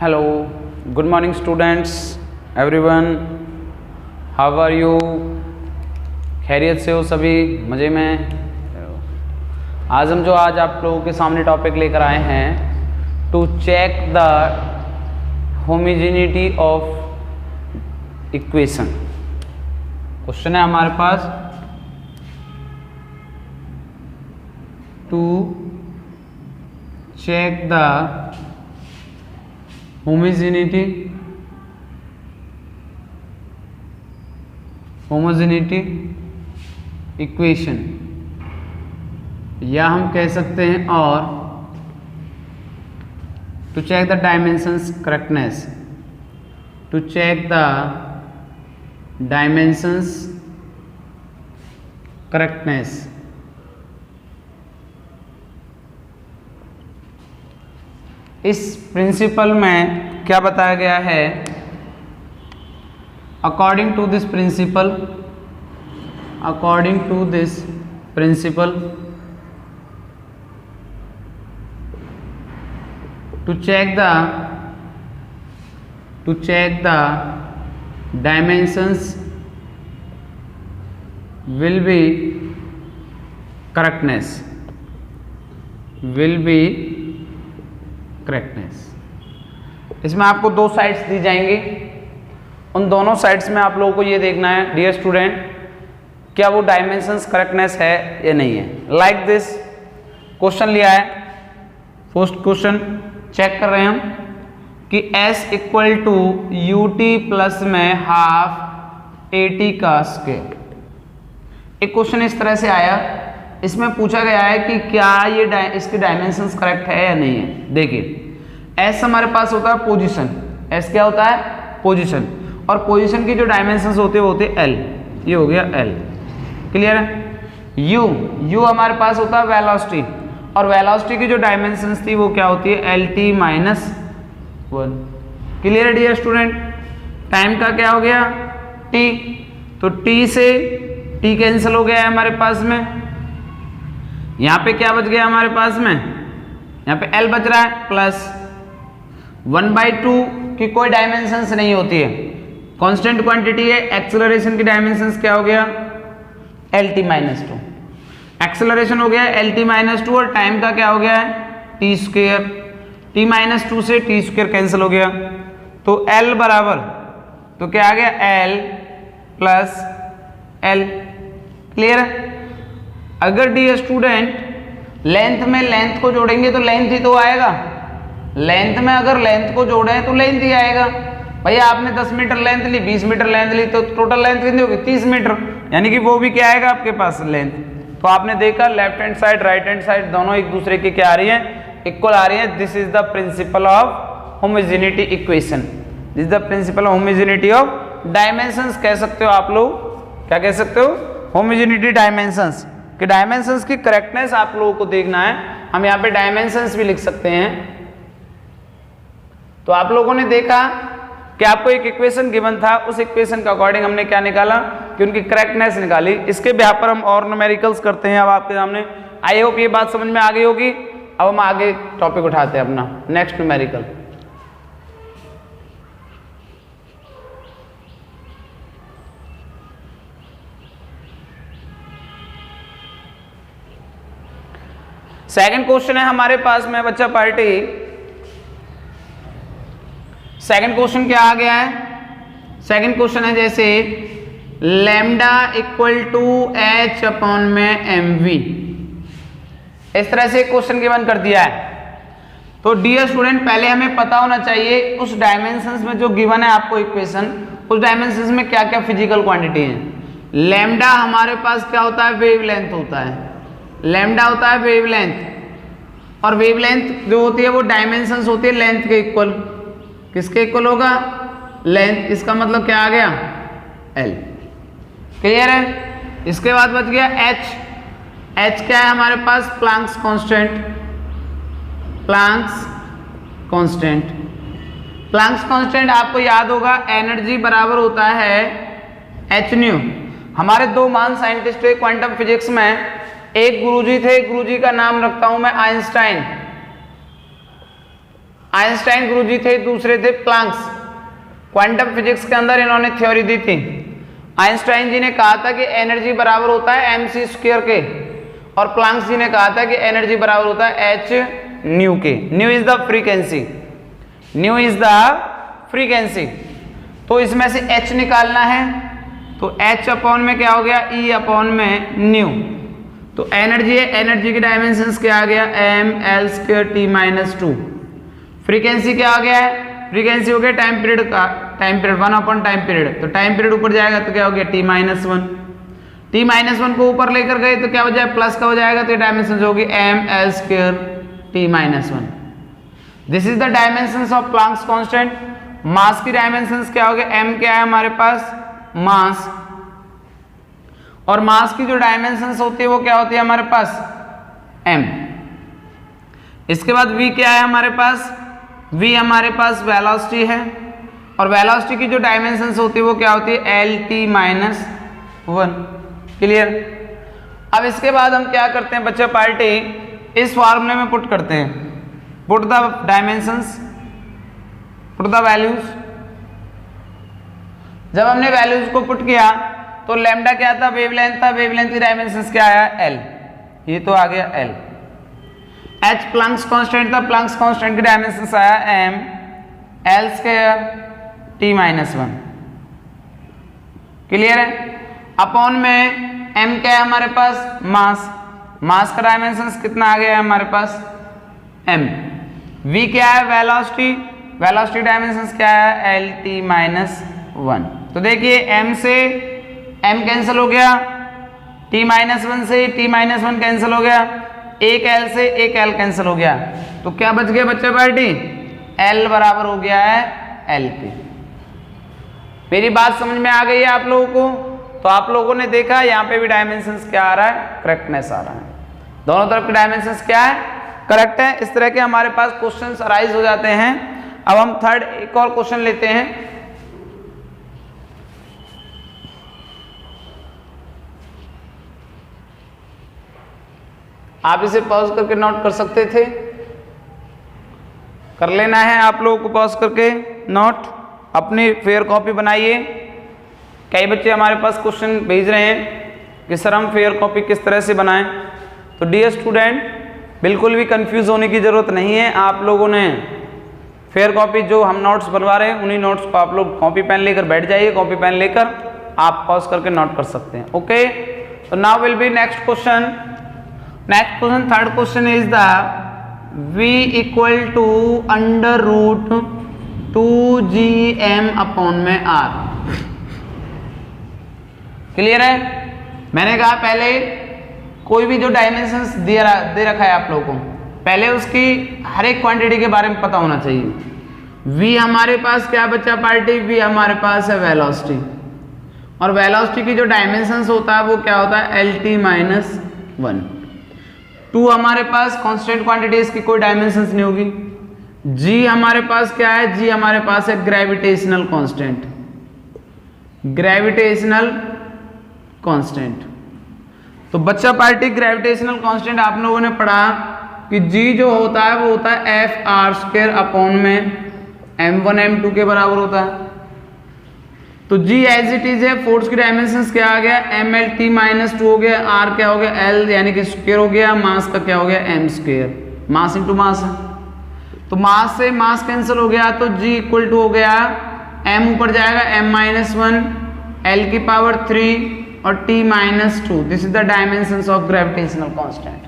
Hello, good morning students, everyone, how are you? खैरियत से हो सभी? मज़े में? आज आप लोगों के सामने टॉपिक लेकर आए हैं to check the homogeneity of equation. Question है हमारे पास to check the homogeneity equation, या हम कह सकते हैं और to check the dimensions correctness, to check the dimensions correctness. इस प्रिंसिपल में क्या बताया गया है? According to this principle, to check the dimensions will be correctness, इसमें आपको दो साइड्स दी जाएंगी। उन दोनों साइड्स में आप लोगों को ये देखना है डियर स्टूडेंट, क्या वो डायमेंशंस करेक्टनेस है या नहीं है। लाइक दिस क्वेश्चन लिया है, फर्स्ट क्वेश्चन चेक कर रहे हैं हम कि s equal to ut plus में हाफ at का स्क्वायर। एक क्वेश्चन इस तरह से आया, इसमें पूछा गया है कि क्या ये इसकी डायमेंशंस करेक्ट है या नहीं है। देखिए s हमारे पास होता है पोजीशन, s क्या होता है? पोजीशन, और पोजीशन की जो डायमेंशंस होते हैं वो होते हैं l, ये हो गया l, क्लियर है। u हमारे पास होता है वेलोसिटी, और वेलोसिटी की जो डायमेंशंस थी वो क्या होती है? lt माइनस 1, क्लियर है डियर स्टूडेंट। टाइम का क्या हो गया? t, तो t से t कैंसिल हो गया है हमारे पास में। यहाँ पे क्या बच गया हमारे पास में? यहाँ पे l बच रहा है प्लस 1/2 की कोई डायमेंशंस नहीं होती है, कांस्टेंट क्वांटिटी है। एक्सेलरेशन की डायमेंशंस क्या हो गया? lt माइनस 2, एक्सेलरेशन हो गया lt माइनस 2, और टाइम का क्या हो गया है? t स्क्वायर, t माइनस 2 से t स्क्वायर कैंसिल हो गया, तो l बराबर, तो क्या आ गया? l प्लस l, क्लियर है। अगर डी स्टूडेंट लेंथ में लेंथ को जोड़ेंगे तो लेंथ ही तो आएगा, लेंथ में अगर लेंथ को जोड़े तो लेंथ ही आएगा। भैया आपने 10 मीटर लेंथ ली, 20 मीटर लेंथ ली, तो टोटल लेंथ कितनी होगी? 30 मीटर, यानी कि वो भी क्या आएगा आपके पास? लेंथ। तो आपने देखा left hand side right hand side दोनों एक दूसरे की क्या आ रही है? इक्वल आ रही है। This is the principle of homogeneity equation, this is the principle of homogeneity of dimensions. कह सकते हो आप लोग, क्या कह सकते हो? होमोजेनिटी डायमेंशंस, कि डायमेंशंस की करेक्टनेस आप लोगों को देखना है। हम यहाँ पे डायमेंशंस भी लिख सकते हैं। तो आप लोगों ने देखा कि आपको एक इक्वेशन गिवन था, उस इक्वेशन के अकॉर्डिंग हमने क्या निकाला कि उनकी करेक्टनेस निकाली। इसके बेहाफ पर हम और न्यूमेरिकल्स करते हैं अब आपके सामने। आई होप ये बात समझ में आ गई होगी। अब हम आगे टॉपिक उठाते हैं अपना नेक्स्ट न्यूमेरिकल। सेकंड क्वेश्चन है हमारे पास में बच्चा पार्टी। सेकंड क्वेश्चन क्या आ गया है? सेकंड क्वेश्चन है जैसे lambda equal to h upon में mv, इस तरह से क्वेश्चन गिवन कर दिया है। तो डियर स्टूडेंट पहले हमें पता होना चाहिए उस डायमेंशंस में जो गिवन है आपको इक्वेशन, उस डायमेंशंस में क्या क्या फिजिकल क्वांटिटी है। लैम्डा हमारे पास क्या होता है? वेवलेंथ होता है, लैम्डा होता है वेवलेंथ, और वेवलेंथ जो होती है वो डायमेंशंस होती है लेंथ के इक्वल। किसके इक्वल होगा? लेंथ। इसका मतलब क्या आ गया? l, क्लियर है। इसके बाद बच गया h। h क्या है हमारे पास? प्लैंक्स कांस्टेंट, प्लैंक्स कांस्टेंट आपको याद होगा एनर्जी बराबर होता है h न्यू। हमारे दो महान साइंटिस्ट थे क्वांटम फिजिक्स में, एक गुरुजी थे, गुरुजी का नाम रखता हूं मैं आइंस्टाइन, आइंस्टाइन गुरुजी थे, दूसरे थे प्लांक्स। क्वांटम फिजिक्स के अंदर इन्होंने थ्योरी दी थी। आइंस्टाइन जी ने कहा था कि एनर्जी बराबर होता है mc स्क्वायर के, और प्लांक्स जी ने कहा था कि एनर्जी बराबर होता है h न्यू के। New is the frequency, new is the frequency. तो इसमें से h निकालना है, तो h अपॉन में क्या हो गया, E अपॉन में न्यू। तो एनर्जी है, एनर्जी की डायमेंशंस क्या आ गया, ml square t minus 2। Frequency क्या आ गया है, फ्रीक्वेंसी हो गया टाइम पीरियड का, time period 1 upon time period. तो टाइम पीरियड ऊपर जाएगा तो क्या हो गया, t माइनस 1। t माइनस 1 को ऊपर लेकर गए तो क्या हो जाए, प्लस का हो जाएगा, तो ये डायमेंशन होगी ml square t minus 1। This is the dimensions of Planck's constant. Mass की डायमेंशंस क्या हो गया, m क्या है हमारे पास, मास, और मास की जो डायमेंशंस होती है वो क्या होती है हमारे पास, m। इसके बाद v क्या है हमारे पास, v हमारे पास वेलोसिटी है, और वेलोसिटी की जो डायमेंशंस होती है वो क्या होती है, lt माइनस 1। क्लियर। अब इसके बाद हम क्या करते हैं बच्चे पार्टी, इस फॉर्मूले में पुट करते हैं, put the dimensions, put the values. जब हमने वैल्यूज को पुट किया तो लैम्डा क्या था, वेवलेंथ था, वेवलेंथ की डायमेंशंस क्या आया, l, ये तो आ गया l। h प्लैंक्स कांस्टेंट था, प्लैंक्स कांस्टेंट की डायमेंशंस आया m l square t minus 1। Clear है। अपॉन में m क्या है हमारे पास, मास, मास का डायमेंशंस कितना आ गया है हमारे पास, m। v क्या है, वेलोसिटी, वेलोसिटी डायमेंशंस क्या है, lt माइनस 1। तो देखिए m से m कैंसिल हो गया, t माइनस 1 से t माइनस 1 कैंसिल हो गया, एक l से एक l कैंसिल हो गया, तो क्या बच गया बच्चा पार्टी, l बराबर हो गया है l के। मेरी बात समझ में आ गई है आप लोगों को। तो आप लोगों ने देखा यहाँ पे भी डायमेंशंस क्या आ रहा है, करेक्टनेस आ रहा है, दोनों तरफ के डायमेंशंस क्या है, करेक्ट है। इस तरह के हमारे पास क्वेश्चंस अराइज हो जाते हैं। अब हम थर्ड एक और क्वेश्चन लेते हैं। आप इसे पॉज करके नोट कर सकते थे, कर लेना है आप लोगों को पॉज करके नोट, अपनी फेयर कॉपी बनाइए। कई बच्चे हमारे पास क्वेश्चन भेज रहे हैं कि सर हम फेयर कॉपी किस तरह से बनाएं। तो डियर स्टूडेंट, बिल्कुल भी कंफ्यूज होने की ज़रूरत नहीं है। आप लोगों ने फेयर कॉपी जो हम नोट्स बनवा रहे हैं उन्हीं नोट्स को आप लोग कॉपी पेन लेकर बैठ जाइए, कॉपी पेन लेकर आप पॉज करके नोट कर सकते हैं। ओके, तो now will be next question. Next question, third question is the v equal to under root 2gm upon में r। क्लियर है। मैंने कहा पहले कोई भी जो डायमेंशंस दे रखा है आप लोगों को, पहले उसकी हर एक क्वांटिटी के बारे में पता होना चाहिए। v हमारे पास क्या बचा पार्टी, v हमारे पास है वेलोसिटी, और वेलोसिटी की जो डायमेंशंस होता है वो क्या होता है, lt माइनस 1। 2 हमारे पास कांस्टेंट क्वांटिटी, इसकी कोई डायमेंशंस नहीं होगी। g हमारे पास क्या है, g हमारे पास है ग्रेविटेशनल कांस्टेंट, ग्रेविटेशनल कांस्टेंट। तो बच्चा पार्टी ग्रेविटेशनल कांस्टेंट आप लोगों ने पढ़ा कि g जो होता है वो होता है एफ आर स्क्वायर अपॉन में m1 m2 के बराबर होता है। तो g एज इट इज है, फोर्स की डायमेंशंस क्या आ गया, ml t माइनस 2 हो गया, r क्या हो गया l यानी कि स्क्वायर हो गया, मास का क्या हो गया m square, mass into mass है। तो मास से मास कैंसिल हो गया, तो g इक्वल टू हो गया m ऊपर जाएगा m माइनस 1 l की पावर 3 और t minus 2। This is the dimensions of gravitational constant.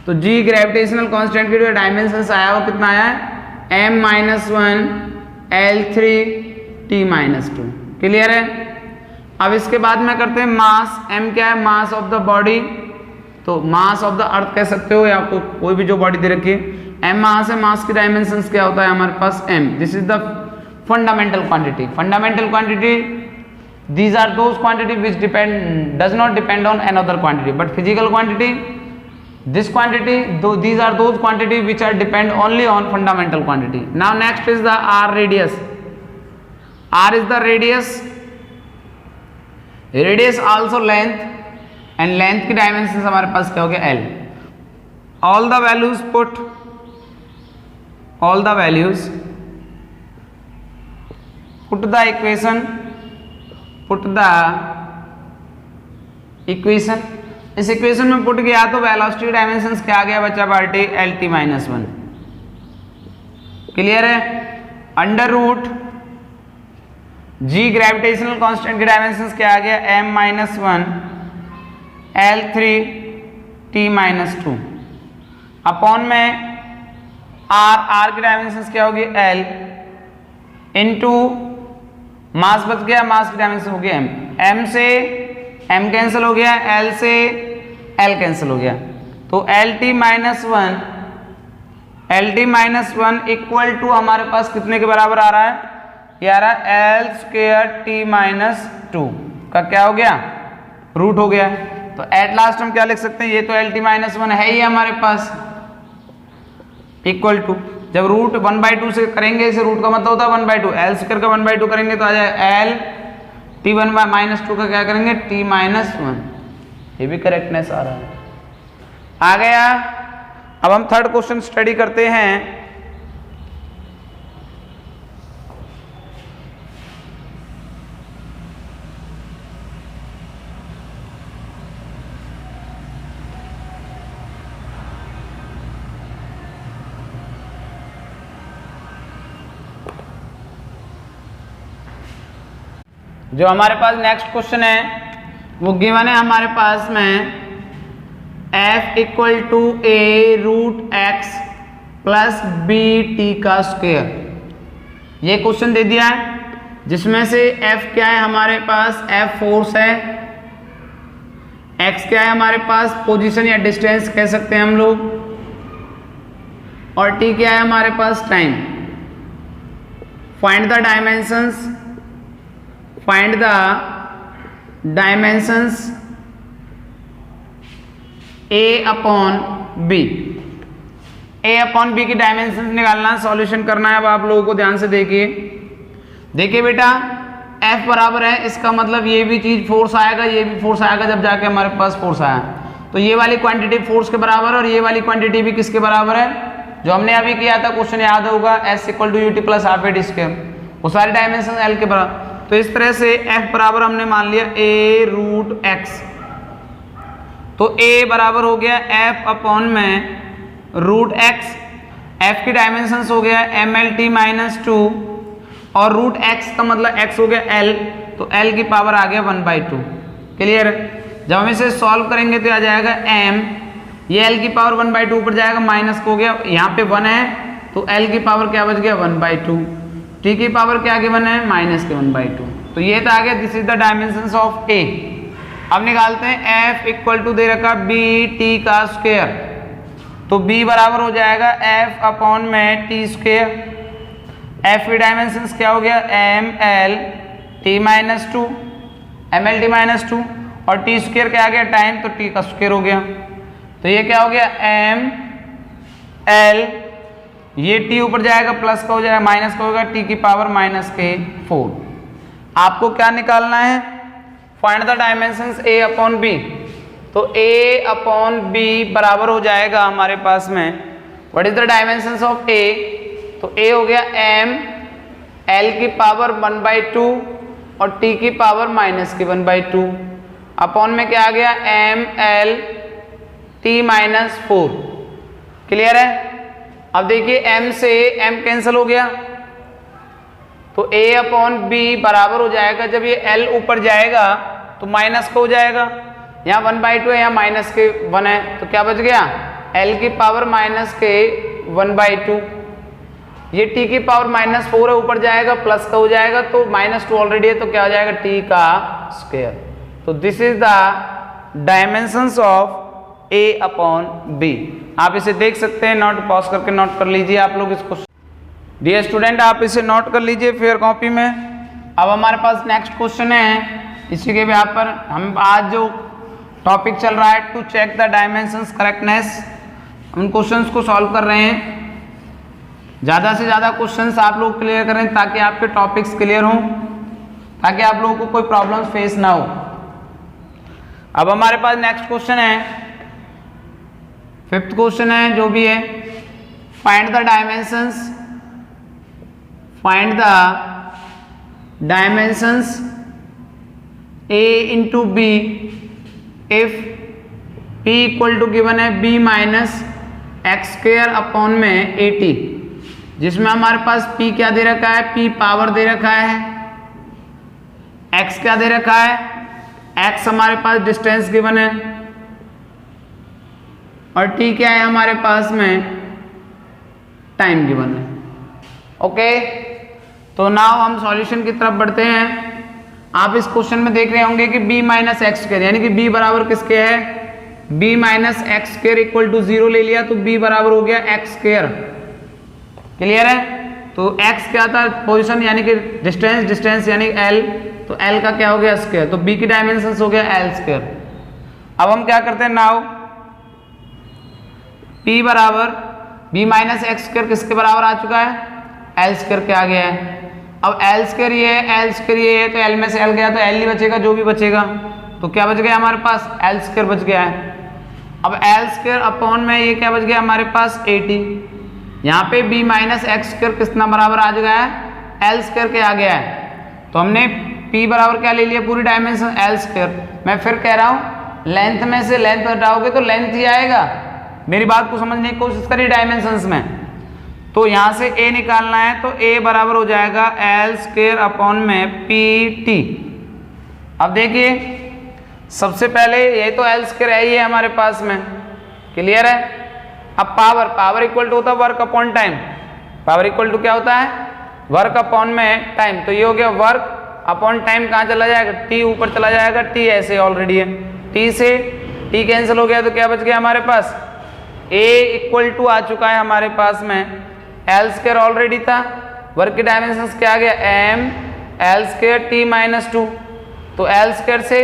तो g ग्रेविटेशनल कांस्टेंट की जो डायमेंशंस आया वो कितना आया है, m minus 1 l3 t minus 2। Clear है। अब इसके बाद में करते हैं मास, m क्या है, मास ऑफ द बॉडी। तो मास ऑफ द अर्थ कह सकते हो या आपको कोई भी जो बॉडी दे रखी है, m मास है, मास की डायमेंशंस क्या होता है हमारे पास m। This is the fundamental quantity. Fundamental quantity, these are those quantity which does not depend on another quantity, but physical quantity, this quantity, these are those quantity which are depend only on fundamental quantity. Now next is the r radius. R is the radius, radius also length, and length की dimensions हमारे पास क्या हो गया l। all the values put all the values, put the equation, इस equation में put किया तो velocity dimensions क्या आ गया बच्चा पार्टी LT माइनस 1। क्लियर है? अंडर रूट जी ग्रेविटेशनल कांस्टेंट की डायमेंशंस क्या आ गया M minus 1 L3 T minus 2 upon में R की डायमेंशंस क्या होगी L इनटू मास बच गया, मास की डायमेंशन हो गया M से M कैंसिल हो गया, L से L कैंसिल हो गया, तो LT minus one equal to हमारे पास कितने के बराबर आ रहा है, ये आ रहा है L स्क्वायर T माइनस 2 का क्या हो गया रूट हो गया। तो एट लास्ट हम क्या लिख सकते हैं, ये तो LT माइनस 1 है ही हमारे पास, इक्वल टू जब रूट 1/2 से करेंगे इसे रूट का मतलब होता है 1/2, L स्क्वायर का 1/2 करेंगे तो आ जाए L T1 माइनस 2 का क्या करेंगे T माइनस 1। ये भी करेक्टनेस आ रहा है। आ गया। अब हम थर्ड क्वेश्चन स्टडी करते हैं। जो हमारे पास नेक्स्ट क्वेश्चन है वो गिवन है हमारे पास में f equal to a root x plus B T का स्क्वायर। ये क्वेश्चन दे दिया है जिसमें से f क्या है हमारे पास, f फोर्स है, x क्या है हमारे पास पोजीशन या डिस्टेंस कह सकते हैं हम लोग, और t क्या है हमारे पास time. Find the dimensions, find the dimensions a upon b, a upon b की डायमेंशंस निकालना, सॉल्यूशन करना है। अब आप लोगों को ध्यान से देखिए बेटा, f बराबर है, इसका मतलब ये भी चीज फोर्स आएगा, ये भी फोर्स आएगा जब जाके हमारे पास फोर्स आया, तो ये वाली क्वांटिटी फोर्स के बराबर है और ये वाली क्वांटिटी भी किसके बराबर है, जो हमने अभी किया था क्वेश्चन याद होगा, s equal to ut plus half at square, वो सारी डायमेंशन l के बराबर। तो इस तरह से f बराबर हमने मान लिया a रूट x, तो a बराबर हो गया f अपॉन में रूट x, f की डायमेंशंस हो गया mlt माइनस 2 और रूट x का मतलब x हो गया l, तो l की पावर आ गया 1/2। क्लियर? जब हम इसे सॉल्व करेंगे तो आ जाएगा m, ये l की पावर 1/2 ऊपर जाएगा, माइनस हो गया, यहाँ पे 1 है तो l की पावर क्या बच गया 1/2, t की पावर क्या गिवन है माइनस के 1/2। तो ये तो आ गया this is the dimensions of a। अब निकालते हैं f इक्वल टू दे रखा b t का स्क्वायर, तो b बराबर हो जाएगा f अपॉन में t स्क्वायर, f की डायमेंशंस क्या हो गया ml t minus 2, mlt minus 2 और t स्क्वायर क्या आ गया टाइम, तो t का स्क्वायर हो गया, तो ये क्या हो गया ml, ये t ऊपर जाएगा प्लस का हो जाएगा माइनस का होगा t की पावर माइनस के 4। आपको क्या निकालना है, find the dimensions a upon b, तो a अपॉन b बराबर हो जाएगा हमारे पास में what is the dimensions of a, तो a हो गया m l की पावर 1/2 और t की पावर माइनस की 1/2 अपॉन में क्या आ गया m l t minus 4। Clear है? अब देखिए m से m कैंसिल हो गया, तो a अपॉन b बराबर हो जाएगा, जब ये l ऊपर जाएगा तो माइनस का हो जाएगा, यहाँ 1/2 है, यहाँ माइनस के 1 है, तो क्या बच गया l की पावर माइनस के 1/2, ये t की पावर माइनस 4 है, ऊपर जाएगा प्लस का हो जाएगा, तो -2 ऑलरेडी है, तो क्या हो जाएगा t का स्क्वायर। तो this is the dimensions of a upon b। आप इसे देख सकते हैं, नोट पॉज करके नोट कर लीजिए आप लोग इसको। डियर स्टूडेंट आप इसे नोट कर लीजिए फेयर कॉपी में। अब हमारे पास नेक्स्ट क्वेश्चन है, इसी के यहाँ पर हम आज जो टॉपिक चल रहा है to check the dimensions correctness, उन क्वेश्चंस को सॉल्व कर रहे हैं। ज़्यादा से ज़्यादा क्वेश्चंस आप लोग क्लियर करें ताकि आपके टॉपिक्स क्लियर हों, ताकि आप लोगों को कोई प्रॉब्लम फेस ना हो। अब हमारे पास नेक्स्ट क्वेश्चन है, फिफ्थ क्वेश्चन है जो भी है, find the dimensions a into B if p equal to given है b minus x square upon में 80, जिसमें हमारे पास p क्या दे रखा है, p पावर दे रखा है, x क्या दे रखा है, x हमारे पास डिस्टेंस गिवन है, और t क्या है हमारे पास में टाइम गिवन है। ओके, तो नाउ हम सॉल्यूशन की तरफ बढ़ते हैं। आप इस क्वेश्चन में देख रहे होंगे कि b माइनस एक्स स्क्वायर, यानी कि b बराबर किसके है, b minus x square equal to 0 ले लिया तो b बराबर हो गया एक्स स्क्वायर। क्लियर है? तो x क्या था, पोजीशन यानी कि डिस्टेंस यानी l, तो l का क्या हो गया स्क्वायर, तो b की डायमेंशन हो गया l स्क्वायर। अब हम क्या करते हैं, नाउ p बराबर b माइनस एक्स स्क्वायर किसके बराबर आ चुका है, l स्क्वायर के आ गया है। अब l स्क्वायर ये है, l स्क्वायर ये है, तो l में से l गया तो l ही बचेगा, जो भी बचेगा तो क्या बच गया हमारे पास, l स्क्वायर बच गया है। अब l स्क्वायर अपॉन में ये क्या बच गया हमारे पास 80, यहाँ पे b माइनस एक्स स्क्वायर कितना बराबर आ गया है, l स्क्वायर के आ गया है। तो हमने p बराबर क्या ले लिया, पूरी डायमेंशन l स्क्वायर। मैं फिर कह रहा हूँ लेंथ में से लेंथ हटाओगे तो लेंथ ही आएगा, मेरी बात को समझने की कोशिश करिए डायमेंशंस में। तो यहाँ से a निकालना है तो a बराबर हो जाएगा l स्क्वायर अपॉन में pt। अब देखिए सबसे पहले ये तो l स्क्वायर है, ये हमारे पास में, क्लियर है। अब पावर इक्वल टू होता है work upon time, power equal to क्या होता है, वर्क अपॉन में टाइम। तो ये हो गया वर्क अपॉन टाइम, कहाँ चला जाएगा, t ऊपर चला जाएगा, t ऐसे ऑलरेडी है, t से t कैंसिल हो गया तो क्या बच गया हमारे पास, a इक्वल टू आ चुका है हमारे पास में एल स्क्वायर ऑलरेडी था, वर्क की डायमेंशंस क्या आ गया m L square t minus 2, तो एल स्क्वायर से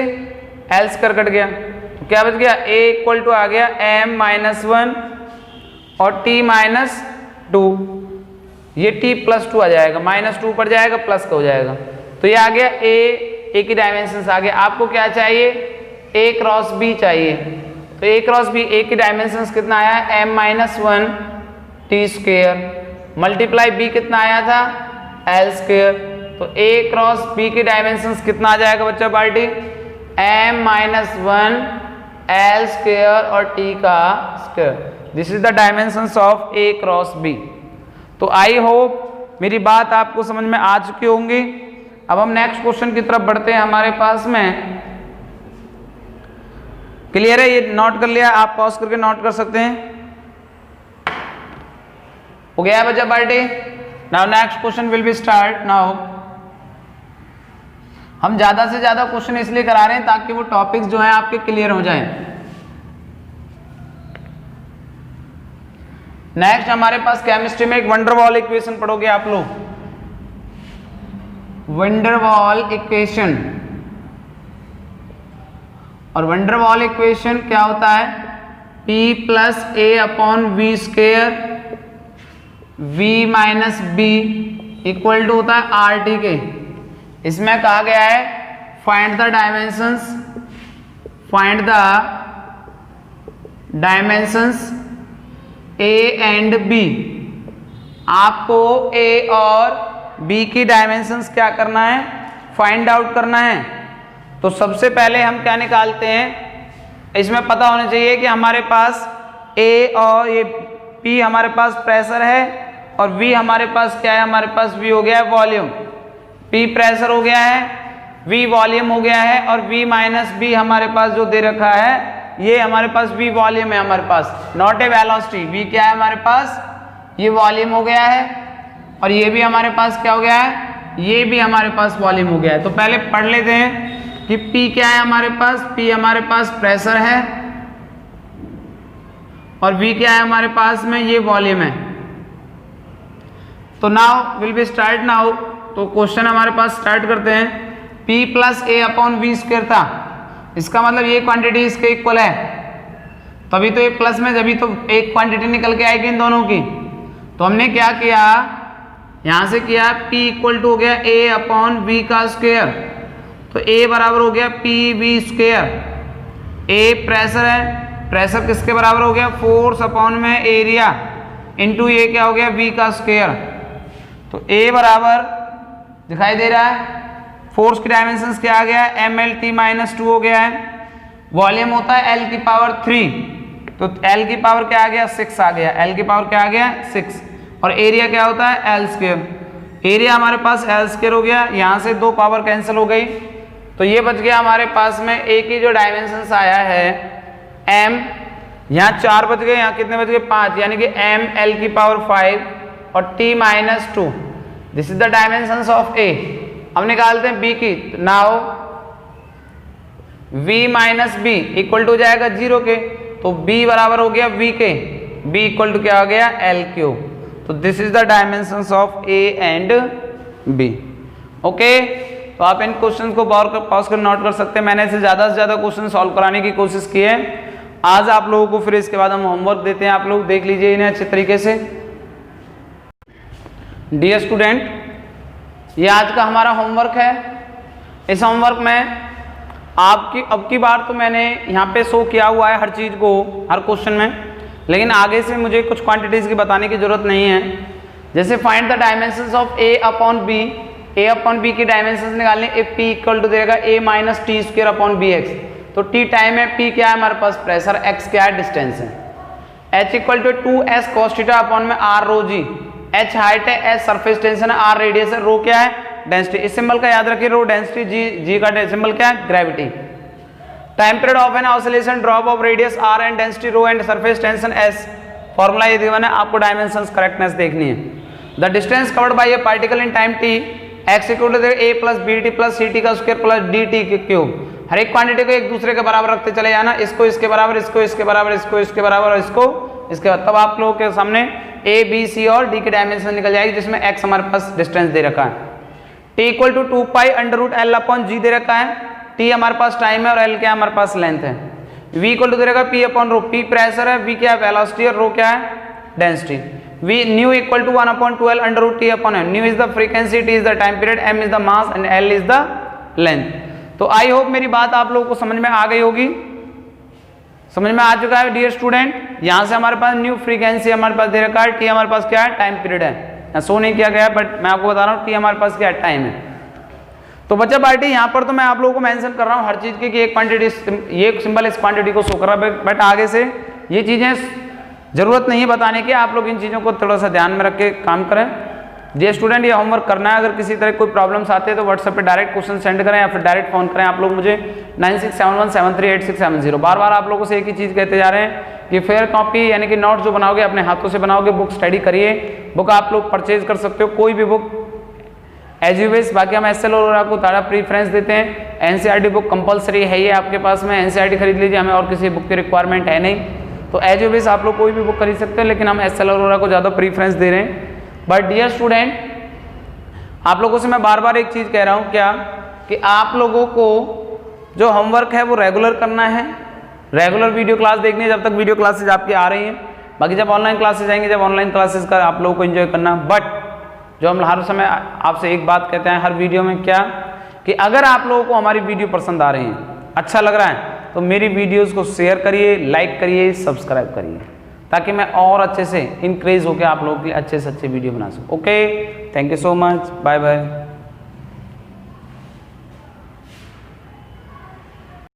एल स्क्वायर कट गया तो क्या बच गया, a इक्वल टू आ गया m माइनस 1 और t माइनस 2, ये t प्लस 2 आ जाएगा, माइनस 2 ऊपर जाएगा प्लस का हो जाएगा, तो ये आ गया a की डायमेंशंस आ गया। आपको क्या चाहिए, a क्रॉस b चाहिए, तो a क्रॉस b, a की डायमेंशंस कितना आया है m minus 1 t square multiply b कितना आया था l स्क्वायर, तो a क्रॉस b की डायमेंशंस कितना आ जाएगा बच्चा party, m minus 1 l square और t का square. This is the dimensions of a cross b। तो आई होप मेरी बात आपको समझ में आ चुकी होंगी। अब हम नेक्स्ट क्वेश्चन की तरफ बढ़ते हैं, हमारे पास में क्लियर है, ये नोट कर लिया, आप पॉज करके नोट कर सकते हैं, हो गया बच्चा party. Now next question will be start now. हम ज्यादा से ज्यादा क्वेश्चन इसलिए करा रहे हैं ताकि वो टॉपिक्स जो है आपके क्लियर हो जाएं। नेक्स्ट हमारे पास केमिस्ट्री में एक वंडरवॉल इक्वेशन पढ़ोगे आप लोग, वंडरवॉल इक्वेशन। और वंडरवॉल इक्वेशन क्या होता है, P plus A upon V square v minus B equal to होता है आर टी के। इसमें कहा गया है find the dimensions a and b। आपको a और b की डायमेंशंस क्या करना है, फाइंड आउट करना है। तो सबसे पहले हम क्या निकालते हैं, इसमें पता होना चाहिए कि हमारे पास a और ये p हमारे पास प्रेशर है और v हमारे पास क्या है, हमारे पास v हो गया है वॉल्यूम, p प्रेशर हो गया है, v वॉल्यूम हो गया है, और v माइनस b हमारे पास जो दे रखा है ये हमारे पास v वॉल्यूम है हमारे पास, नॉट ए वेलोसिटी। v क्या है हमारे पास, ये वॉल्यूम हो गया है, और ये भी हमारे पास क्या हो गया है, ये भी हमारे पास वॉल्यूम हो गया है। तो पहले पढ़ लेते हैं कि p क्या है हमारे पास, p हमारे पास प्रेशर है और v क्या है हमारे पास में, ये वॉल्यूम है। तो now will be start now. तो क्वेश्चन हमारे पास स्टार्ट करते हैं। p plus A upon V square था, इसका मतलब ये क्वांटिटी इसके इक्वल है, तभी तो ये प्लस में, जभी तो एक क्वांटिटी निकल के आएगी इन दोनों की। तो हमने क्या किया, यहां से किया p इक्वल टू हो गया a अपॉन वी का स्क्वायर, तो a बराबर हो गया P V square. a pressure है, प्रेशर किसके बराबर हो गया, फोर्स अपॉन में एरिया, इंटू ये क्या हो गया v का स्क्वायर। तो a बराबर दिखाई दे रहा है, फोर्स की डायमेंशंस क्या आ गया है, mlt-2 हो गया है। वॉल्यूम होता है l की पावर 3, तो l की पावर क्या आ गया 6 आ गया, l की पावर क्या आ गया 6। और एरिया क्या होता है l स्क्वायर, एरिया हमारे पास l स्क्वायर हो गया। यहाँ से 2 पावर कैंसिल हो गई, तो ये बच गया हमारे पास में a की जो डायमेंशंस आया है m, यहाँ 4 बच गए, यहाँ कितने बच गए 5, यानी कि m l की पावर 5 और t-2। This is the dimensions of a। अब निकालते हैं b की, now v minus B equal to हो जाएगा 0 के, तो b बराबर हो गया v के, b इक्वल टू क्या हो गया l क्यूब। तो this is the dimensions of a and b। Okay, तो आप इन क्वेश्चंस को पॉज कर नोट कर सकते हैं। मैंने इसे ज़्यादा से ज़्यादा क्वेश्चन सॉल्व कराने की कोशिश की है आज आप लोगों को। फिर इसके बाद हम होमवर्क देते हैं, आप लोग देख लीजिए इन्हें अच्छे तरीके से। डियर स्टूडेंट, ये आज का हमारा होमवर्क है। इस होमवर्क में आपकी अब की बार तो मैंने यहाँ पे शो किया हुआ है हर चीज़ को, हर क्वेश्चन में, लेकिन आगे से मुझे कुछ क्वांटिटीज़ की बताने की जरूरत नहीं है। जैसे find the dimensions of a upon b, a upon b की डायमेंशंस निकालने, if p इक्वल टू देगा a minus T square upon bx। तो t टाइम है, p क्या है हमारे पास प्रेशर, x क्या है डिस्टेंस है, h equal to 2s cos theta upon में r rho G, h height है, s सरफेस टेंशन है, r रेडियस है, रो क्या है डेंसिटी। इस सिंबल का याद रखिए, रो डेंसिटी, g का सिंबल क्या है gravity. Time period of an oscillation, drop of radius r and density rho and surface tension s। Formula ये दिया है, आपको डायमेंशंस करेक्टनेस देखनी है। The distance covered by a particle in time t, x equal to a plus bt plus ct का square plus dt cube. हर एक quantity को एक दूसरे के बराबर रखते चले जाना, इसको इसके बराबर, इसको इसके बराबर, इसको इसके बराबर और इसको इसके बाद, तब आप लोगों के सामने a b c और d की डायमेंशन निकल जाएगी, जिसमें x हमारे पास डिस्टेंस दे रखा है। t equal to 2 pi under root L upon G दे रखा है, t हमारे पास टाइम है और l क्या हमारे पास लेंथ है। v इक्वल टू दे रखा p upon rho, p pressure है, v क्या है वेलोसिटी और रो क्या है density. v nu equal to 1 upon 12 under root t upon m। Nu is the frequency, t is the time period, m is the mass and l is the length. तो I hope मेरी बात आप लोगों को समझ में आ गई होगी, समझ में आ चुका है डियर स्टूडेंट। यहाँ से हमारे पास न्यू फ्रीक्वेंसी हमारे पास दे रखा है, t हमारे पास क्या है टाइम पीरियड है, शो नहीं किया गया है बट मैं आपको बता रहा हूँ t हमारे पास क्या है टाइम है। तो बच्चा पार्टी यहाँ पर तो मैं आप लोगों को मेंशन कर रहा हूँ हर चीज़ की कि एक क्वांटिटी, ये सिंबल इस क्वांटिटी को शो कर रहा है, बट आगे से ये चीज़ें जरूरत नहीं है बताने की, आप लोग इन चीज़ों को थोड़ा सा ध्यान में रख के काम करें। जे स्टूडेंट ये होमवर्क करना है, अगर किसी तरह कोई प्रॉब्लम्स आते हैं तो व्हाट्सएप पे डायरेक्ट क्वेश्चन सेंड करें या फिर डायरेक्ट फोन करें आप लोग मुझे 9671738670। बार बार आप लोगों से एक ही चीज़ कहते जा रहे हैं कि फेयर कॉपी यानी कि नोट्स जो बनाओगे अपने हाथों से बनाओगे, बुक स्टडी करिए, बुक आप लोग परचेज कर सकते हो कोई भी बुक एज यू विश। बाकी हम एसएल और आपको ज़्यादा प्रीफ्रेंस देते हैं। एनसीईआरटी बुक कंपलसरी है ये आपके पास में, एनसीईआरटी खरीद लीजिए, हमें और किसी बुक की रिक्वायरमेंट है नहीं। तो एज यू विश आप लोग कोई भी बुक खरीद सकते हैं, लेकिन हम एसएल और को ज़्यादा प्रीफ्रेंस दे रहे हैं। बट डियर स्टूडेंट, आप लोगों से मैं बार बार एक चीज़ कह रहा हूँ क्या, कि आप लोगों को जो होमवर्क है वो रेगुलर करना है, रेगुलर वीडियो क्लास देखनी है जब तक वीडियो क्लासेज आपकी आ रही हैं। बाकी जब ऑनलाइन क्लासेज आएंगे, जब ऑनलाइन क्लासेज का आप लोगों को एंजॉय करना। बट जो हम हर समय आपसे एक बात कहते हैं हर वीडियो में क्या, कि अगर आप लोगों को हमारी वीडियो पसंद आ रही है, अच्छा लग रहा है, तो मेरी वीडियोज़ को शेयर करिए, लाइक करिए, सब्सक्राइब करिए, ताकि मैं और अच्छे से इंक्रीज होकर आप लोगों के लिए अच्छे से अच्छे वीडियो बना सकूँ। Okay, thank you so much, bye bye.